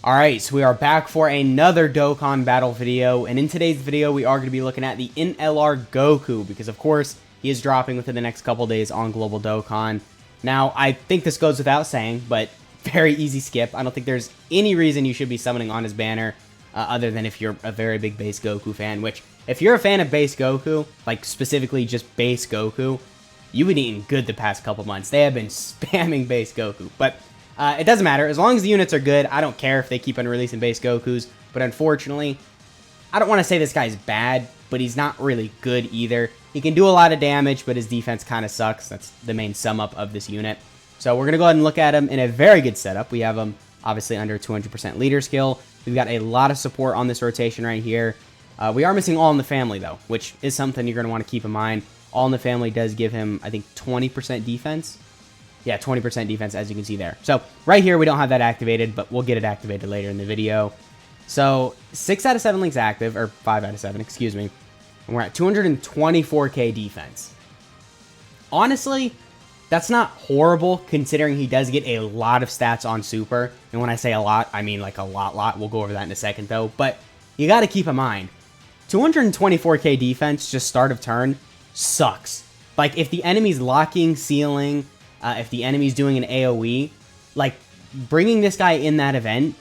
Alright, so we are back for another Dokkan battle video, and in today's video we are going to be looking at the INT Goku, because of course he is dropping within the next couple days on Global Dokkan. Now, I think this goes without saying, but very easy skip. I don't think there's any reason you should be summoning on his banner, other than if you're a very big base Goku fan, which, if you're a fan of base Goku, like specifically just base Goku, you've been eating good the past couple months. They have been spamming base Goku, but it doesn't matter. As long as the units are good, I don't care if they keep on releasing base Gokus. But unfortunately, I don't want to say this guy's bad, but he's not really good either. He can do a lot of damage, but his defense kind of sucks. That's the main sum up of this unit. So we're going to go ahead and look at him in a very good setup. We have him obviously under 200% leader skill. We've got a lot of support on this rotation right here. We are missing All in the Family, though, which is something you're going to want to keep in mind. All in the Family does give him, I think, 20% defense. Yeah, 20% defense, as you can see there. So, right here, we don't have that activated, but we'll get it activated later in the video. So, 6 out of 7 links active, or 5 out of 7, excuse me. And we're at 224k defense. Honestly, that's not horrible, considering he does get a lot of stats on Super. And when I say a lot, I mean like a lot. We'll go over that in a second, though. But you got to keep in mind, 224k defense, just start of turn, sucks. Like, if the enemy's locking, sealing, if the enemy's doing an AoE, like, bringing this guy in that event,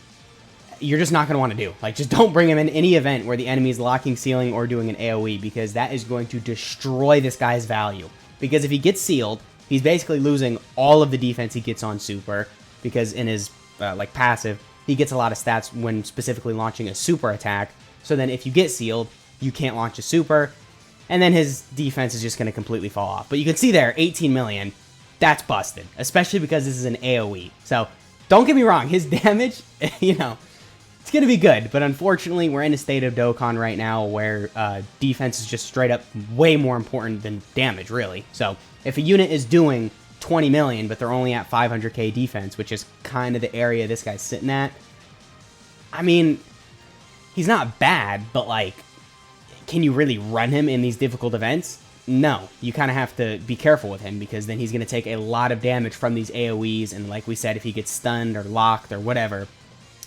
you're just not going to want to do. Like, just don't bring him in any event where the enemy's locking, sealing, or doing an AoE, because that is going to destroy this guy's value. Because if he gets sealed, he's basically losing all of the defense he gets on Super, because in his, like, passive, he gets a lot of stats when specifically launching a Super attack. So then if you get sealed, you can't launch a Super, and then his defense is just going to completely fall off. But you can see there, 18 million. That's busted, especially because this is an AoE. So, don't get me wrong, his damage, you know, it's going to be good. But unfortunately, we're in a state of Dokkan right now where defense is just straight up way more important than damage, really. So, if a unit is doing 20 million, but they're only at 500k defense, which is kind of the area this guy's sitting at, I mean, he's not bad, but, like, can you really run him in these difficult events? No, you kind of have to be careful with him, because then he's going to take a lot of damage from these AoEs, and like we said, if he gets stunned or locked or whatever,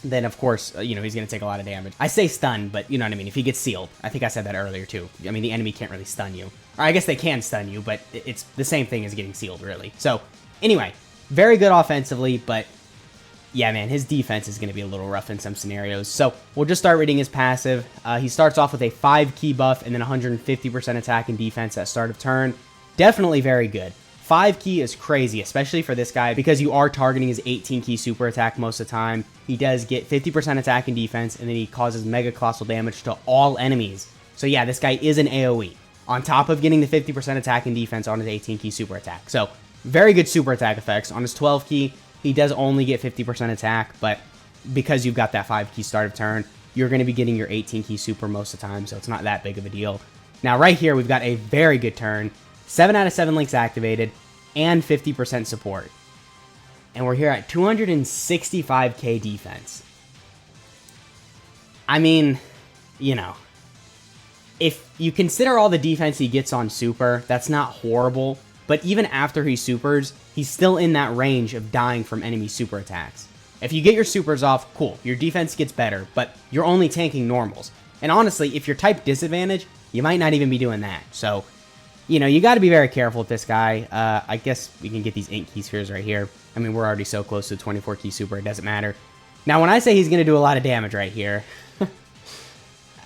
then of course, you know, he's going to take a lot of damage. I say stunned, but you know what I mean, if he gets sealed. I think I said that earlier too. I mean, the enemy can't really stun you. Or I guess they can stun you, but it's the same thing as getting sealed, really. So, anyway, very good offensively, but yeah, man, his defense is going to be a little rough in some scenarios. So, we'll just start reading his passive. He starts off with a 5 key buff and then 150% attack and defense at start of turn. Definitely very good. 5 key is crazy, especially for this guy, because you are targeting his 18 key super attack most of the time. He does get 50% attack and defense, and then he causes mega colossal damage to all enemies. So yeah, this guy is an AoE, on top of getting the 50% attack and defense on his 18 key super attack. So, very good super attack effects. On his 12 key, he does only get 50% attack, but because you've got that 5 key start of turn, you're going to be getting your 18 key super most of the time, so it's not that big of a deal. Now, right here, we've got a very good turn, 7 out of 7 links activated, and 50% support. And we're here at 265k defense. I mean, you know, if you consider all the defense he gets on Super, that's not horrible. But even after he supers, he's still in that range of dying from enemy super attacks. If you get your supers off, cool, your defense gets better, but you're only tanking normals. And honestly, if you're type disadvantage, you might not even be doing that. So, you know, you got to be very careful with this guy. I guess we can get these INT key spheres right here. I mean, we're already so close to the 24 key super, it doesn't matter. Now, when I say he's going to do a lot of damage right here,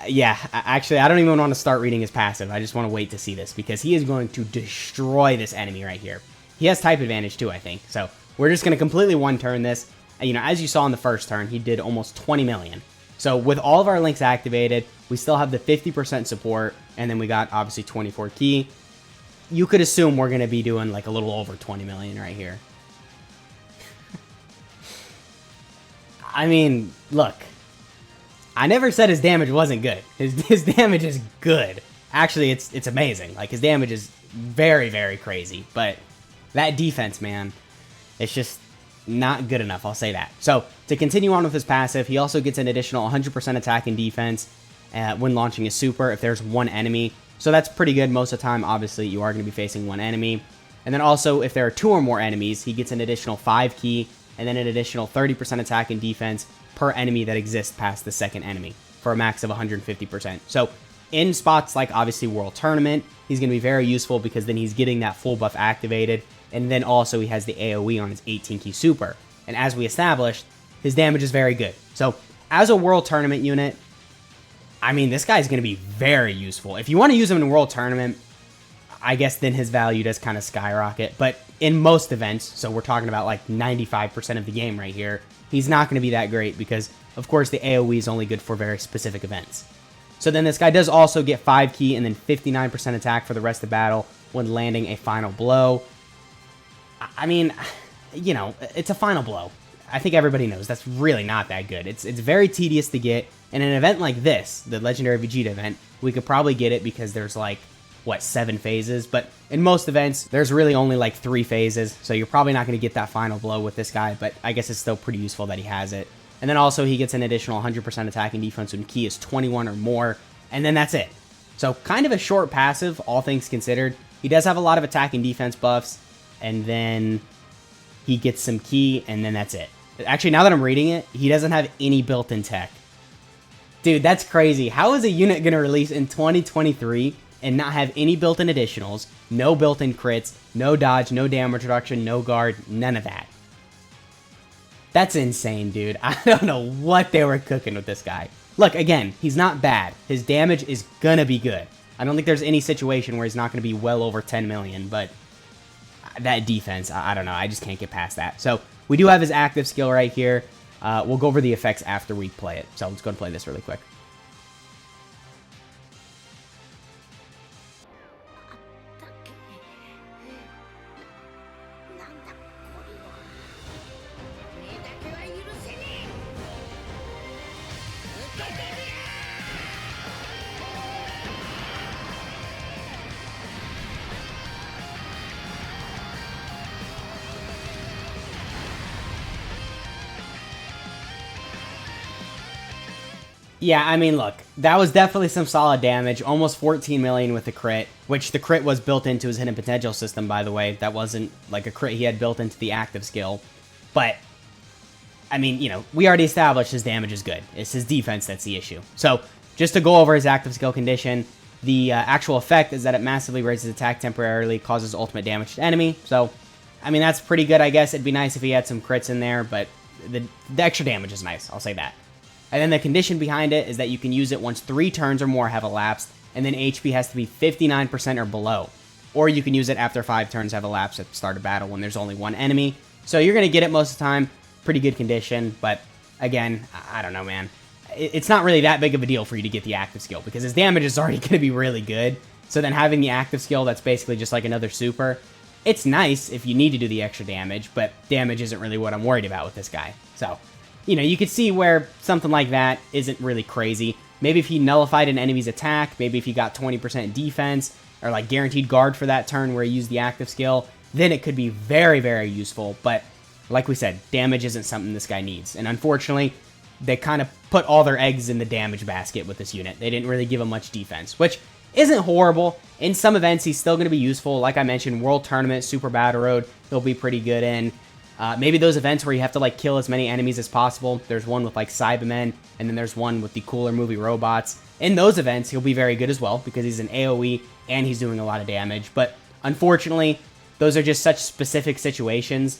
yeah, actually, I don't even want to start reading his passive. I just want to wait to see this, because he is going to destroy this enemy right here. He has type advantage too, I think. So we're just going to completely one-turn this. You know, as you saw in the first turn, he did almost 20 million. So with all of our links activated, we still have the 50% support, and then we got, obviously, 24 key. You could assume we're going to be doing, like, a little over 20 million right here. I mean, look. I never said his damage wasn't good. His damage is good. Actually, it's amazing. Like, his damage is very, very crazy. But that defense, man, it's just not good enough. I'll say that. So, to continue on with his passive, he also gets an additional 100% attack and defense when launching a super if there's one enemy. So that's pretty good. Most of the time, obviously, you are going to be facing one enemy. And then also, if there are 2 or more enemies, he gets an additional 5 key, and then an additional 30% attack and defense per enemy that exists past the second enemy for a max of 150%. So in spots like obviously World Tournament, he's going to be very useful because then he's getting that full buff activated, and then also he has the AoE on his 18 key super. And as we established, his damage is very good. So as a World Tournament unit, I mean, this guy's going to be very useful. If you want to use him in World Tournament, I guess then his value does kind of skyrocket. But in most events, so we're talking about like 95% of the game right here, he's not going to be that great because, of course, the AoE is only good for very specific events. So then this guy does also get 5 key and then 59% attack for the rest of the battle when landing a final blow. I mean, you know, it's a final blow. I think everybody knows that's really not that good. It's very tedious to get. In an event like this, the Legendary Vegeta event, we could probably get it because there's like, what, 7 phases? But in most events, there's really only like 3 phases, so you're probably not going to get that final blow with this guy, but I guess it's still pretty useful that he has it. And then also he gets an additional 100% attacking defense when key is 21 or more, and then that's it. So kind of a short passive, all things considered. He does have a lot of attacking defense buffs, and then he gets some key, and then that's it. Actually, now that I'm reading it, he doesn't have any built-in tech. Dude, that's crazy. How is a unit going to release in 2023 and not have any built-in additionals, no built-in crits, no dodge, no damage reduction, no guard, none of that? That's insane, dude. I don't know what they were cooking with this guy. Look, again, he's not bad. His damage is going to be good. I don't think there's any situation where he's not going to be well over 10 million, but that defense, I don't know. I just can't get past that. So we do have his active skill right here. We'll go over the effects after we play it. So let's go and play this really quick. Yeah, I mean, look, that was definitely some solid damage. Almost 14 million with the crit, which the crit was built into his hidden potential system, by the way. That wasn't like a crit he had built into the active skill. But, I mean, you know, we already established his damage is good. It's his defense that's the issue. So, just to go over his active skill condition, the actual effect is that it massively raises attack temporarily, causes ultimate damage to enemy. So, I mean, that's pretty good, I guess. It'd be nice if he had some crits in there, but the extra damage is nice. I'll say that. And then the condition behind it is that you can use it once 3 turns or more have elapsed, and then HP has to be 59% or below. Or you can use it after 5 turns have elapsed at the start of battle when there's only 1 enemy. So you're going to get it most of the time. Pretty good condition, but again, I don't know, man. It's not really that big of a deal for you to get the active skill, because his damage is already going to be really good. So then having the active skill that's basically just like another super, it's nice if you need to do the extra damage, but damage isn't really what I'm worried about with this guy. So, you know, you could see where something like that isn't really crazy. Maybe if he nullified an enemy's attack, maybe if he got 20% defense, or like guaranteed guard for that turn where he used the active skill, then it could be very, very useful. But like we said, damage isn't something this guy needs. And unfortunately, they kind of put all their eggs in the damage basket with this unit. They didn't really give him much defense, which isn't horrible. In some events, he's still going to be useful. Like I mentioned, World Tournament, Super Battle Road, he'll be pretty good in. Maybe those events where you have to like kill as many enemies as possible. There's one with like Cybermen, and then there's one with the cooler movie robots. In those events, he'll be very good as well because he's an AoE and he's doing a lot of damage. But unfortunately, those are just such specific situations.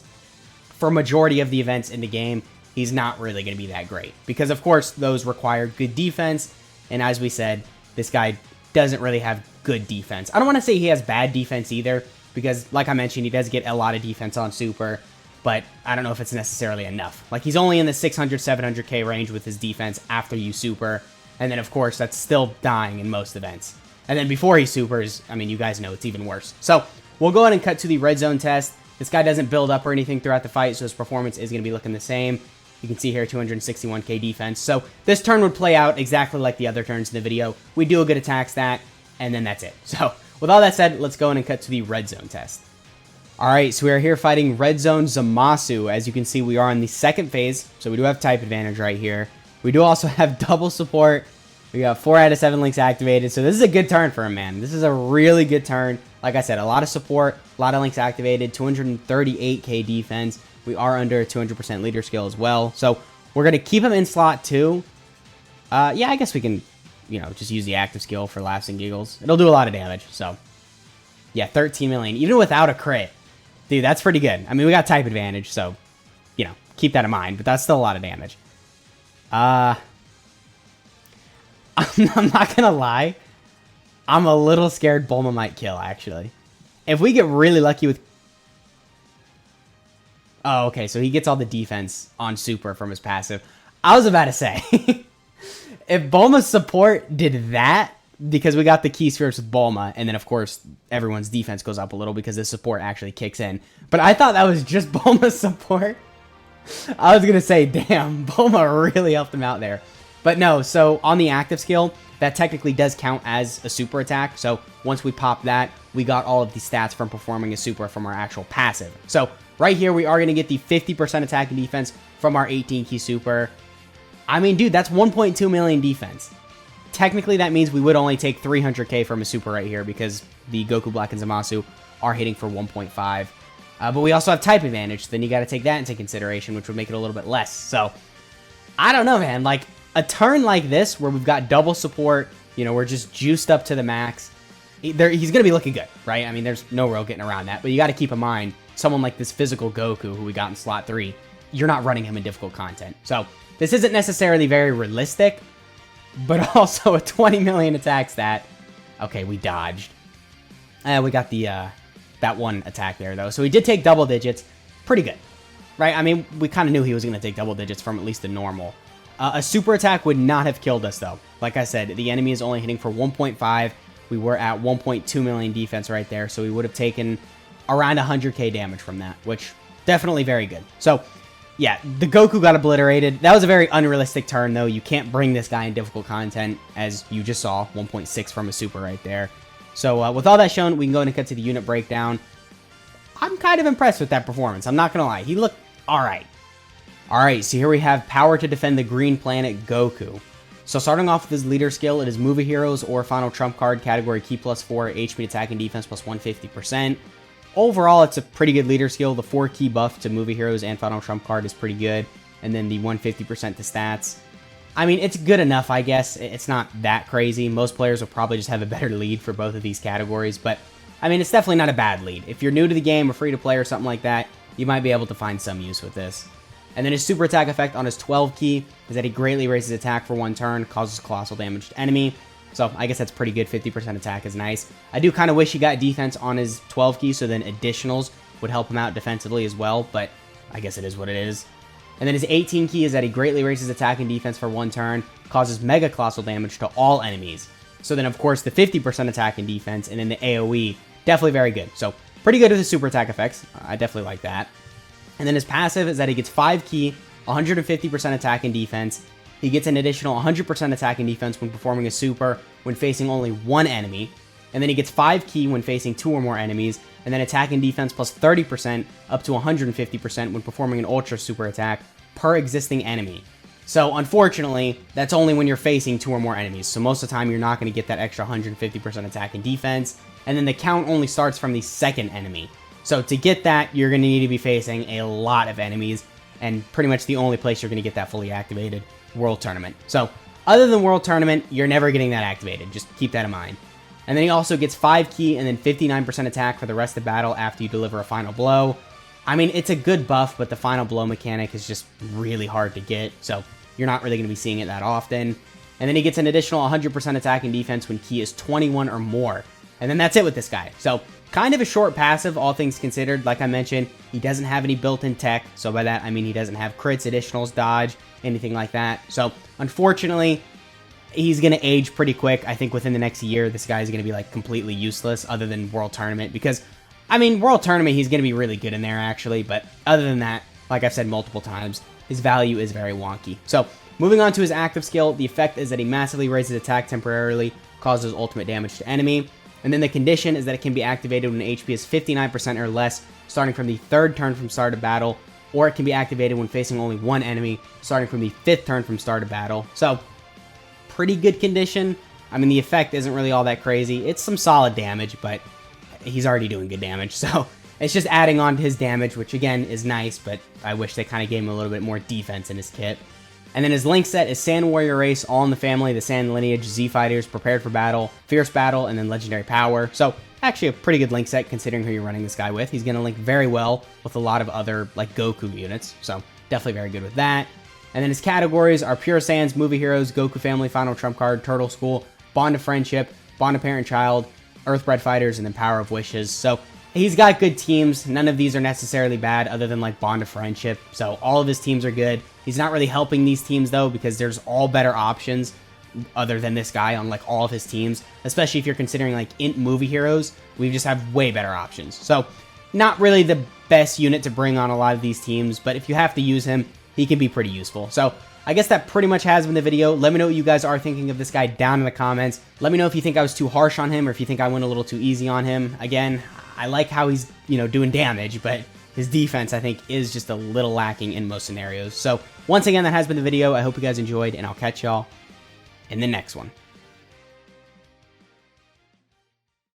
For majority of the events in the game, he's not really going to be that great because, of course, those require good defense. And as we said, this guy doesn't really have good defense. I don't want to say he has bad defense either because, like I mentioned, he does get a lot of defense on Super. But I don't know if it's necessarily enough. Like, he's only in the 600, 700k range with his defense after you super. And then, of course, that's still dying in most events. And then before he supers, I mean, you guys know it's even worse. So, we'll go ahead and cut to the red zone test. This guy doesn't build up or anything throughout the fight, so his performance is going to be looking the same. You can see here 261k defense. So, this turn would play out exactly like the other turns in the video. We do a good attack stat, and then that's it. So, with all that said, let's go in and cut to the red zone test. Alright, so we are here fighting Red Zone Zamasu. As you can see, we are in the second phase, so we do have type advantage right here. We do also have double support. We got 4 out of 7 links activated, so this is a good turn for him, man. This is a really good turn. Like I said, a lot of support, a lot of links activated, 238k defense. We are under 200% leader skill as well. So We're going to keep him in slot 2. Yeah, I guess we can, you know, just use the active skill for laughs and giggles. It'll do a lot of damage, so. Yeah, 13 million, even without a crit. Dude, that's pretty good. I mean, we got type advantage, so, you know, keep that in mind, but that's still a lot of damage. I'm not gonna lie. I'm a little scared Bulma might kill, actually. If we get really lucky with... Oh, okay, so he gets all the defense on Super from his passive. I was about to say, if Bulma's support did that, because we got the key spheres with Bulma, and then, of course, everyone's defense goes up a little because the support actually kicks in. But I thought that was just Bulma's support. I was going to say, damn, Bulma really helped him out there. But no, so on the active skill, that technically does count as a super attack. So once we pop that, we got all of the stats from performing a super from our actual passive. So right here, we are going to get the 50% attack and defense from our 18 key super. I mean, dude, that's 1.2 million defense. Technically, that means we would only take 300k from a super right here because the Goku Black and Zamasu are hitting for 1.5. But we also have type advantage, so then you got to take that into consideration, which would make it a little bit less. So, I don't know, man. Like, a turn like this, where we've got double support, you know, we're just juiced up to the max, he's going to be looking good, right? I mean, there's no real getting around that. But you got to keep in mind, someone like this physical Goku, who we got in slot 3, you're not running him in difficult content. So, this isn't necessarily very realistic, but also a 20 million attack stat. Okay, we dodged. We got the that one attack there, though. So he did take double digits. Pretty good, right? I mean, we kind of knew he was going to take double digits from at least the normal. A super attack would not have killed us, though. Like I said, the enemy is only hitting for 1.5. We were at 1.2 million defense right there, so we would have taken around 100k damage from that, which definitely very good. So, yeah, the Goku got obliterated. That was a very unrealistic turn, though. You can't bring this guy in difficult content, as you just saw. 1.6 from a super right there. So, with all that shown, we can go ahead and cut to the unit breakdown. I'm kind of impressed with that performance. I'm not going to lie. He looked alright. Alright, so here we have Power to Defend the Green Planet Goku. So, starting off with his leader skill, it is Movie Heroes or Final Trump Card, category Key +4, HP attack and defense plus 150%. Overall, it's a pretty good leader skill. The 4 key buff to Movie Heroes and Final Trump Card is pretty good. And then the 150% to stats. I mean, it's good enough, I guess. It's not that crazy. Most players will probably just have a better lead for both of these categories. But, I mean, it's definitely not a bad lead. If you're new to the game or free to play or something like that, you might be able to find some use with this. And then his super attack effect on his 12 key is that he greatly raises attack for 1 turn, causes colossal damage to enemy. So, I guess that's pretty good. 50% attack is nice. I do kind of wish he got defense on his 12 key, so then additionals would help him out defensively as well, but I guess it is what it is. And then his 18 key is that he greatly raises attack and defense for 1 turn, causes mega colossal damage to all enemies. So then, of course, the 50% attack and defense, and then the AoE, definitely very good. So, pretty good with his super attack effects. I definitely like that. And then his passive is that he gets 5 key, 150% attack and defense. He gets an additional 100% attack and defense when performing a super when facing only 1 enemy. And then he gets 5 key when facing 2 or more enemies. And then attack and defense plus 30% up to 150% when performing an ultra super attack per existing enemy. So unfortunately, that's only when you're facing 2 or more enemies. So most of the time, you're not going to get that extra 150% attack and defense. And then the count only starts from the second enemy. So to get that, you're going to need to be facing a lot of enemies. And pretty much the only place you're going to get that fully activated, World Tournament. So, other than World Tournament, you're never getting that activated. Just keep that in mind. And then he also gets 5 key and then 59% attack for the rest of the battle after you deliver a final blow. I mean, it's a good buff, but the final blow mechanic is just really hard to get. So, you're not really going to be seeing it that often. And then he gets an additional 100% attack and defense when key is 21 or more. And then that's it with this guy. So, kind of a short passive, all things considered. Like I mentioned, he doesn't have any built-in tech. So by that, I mean he doesn't have crits, additionals, dodge, anything like that. So, unfortunately, he's going to age pretty quick. I think within the next year, this guy is going to be, like, completely useless other than World Tournament. Because, I mean, World Tournament, he's going to be really good in there, actually. But other than that, like I've said multiple times, his value is very wonky. So, moving on to his active skill, the effect is that he massively raises attack temporarily, causes ultimate damage to enemy. And then the condition is that it can be activated when HP is 59% or less, starting from the 3rd turn from start of battle, or it can be activated when facing only 1 enemy, starting from the 5th turn from start of battle. So, pretty good condition. I mean, the effect isn't really all that crazy. It's some solid damage, but he's already doing good damage. So, it's just adding on to his damage, which again is nice, but I wish they kind of gave him a little bit more defense in his kit. And then his link set is Sand Warrior Race, all in the family, the Sand Lineage, Z Fighters, Prepared for Battle, Fierce Battle, and then Legendary Power. So actually a pretty good link set considering who you're running this guy with. He's going to link very well with a lot of other like Goku units, so definitely very good with that. And then his categories are Pure Saiyans, Movie Heroes, Goku Family, Final Trump Card, Turtle School, Bond of Friendship, Bond of Parent-Child, Earthbred Fighters, and then Power of Wishes. So he's got good teams. None of these are necessarily bad other than like Bond of Friendship. So all of his teams are good. He's not really helping these teams though because there's all better options other than this guy on like all of his teams, especially if you're considering like INT Movie Heroes. We just have way better options. So not really the best unit to bring on a lot of these teams, but if you have to use him, he can be pretty useful. So I guess that pretty much has been the video. Let me know what you guys are thinking of this guy down in the comments. Let me know if you think I was too harsh on him or if you think I went a little too easy on him. Again, I like how he's, doing damage, but his defense, I think, is just a little lacking in most scenarios. So once again, that has been the video. I hope you guys enjoyed, and I'll catch y'all in the next one.